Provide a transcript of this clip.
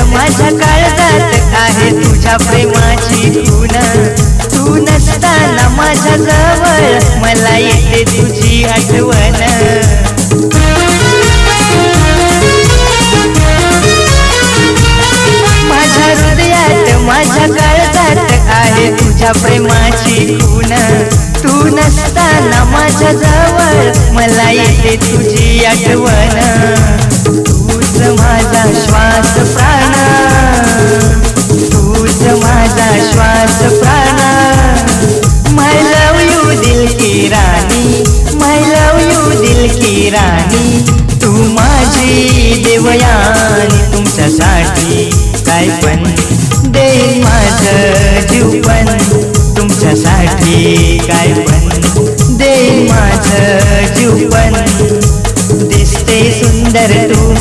माझ्या काळजात आहे तुझ्या प्रेमाची खूण तू नसताना माझ्या जवळ मला येते तुझी आठवण माझ्या हृदयात माझ्या काळजात आहे तुझ्या प्रेमाची खूण तू नसताना माझ्या जवळ मला येते तुझी आठवण तूच माझा श्वास प्राण तूच माझा श्वास प्राण माय लव यू दिल की राणी माय लव यू दिल की राणी तू माझी देवयानी तुमच्यासाठी काय पण देईन माझं जीव पण तुमच्यासाठी काय पण देईन माझं जीव पण दिसते सुंदर तू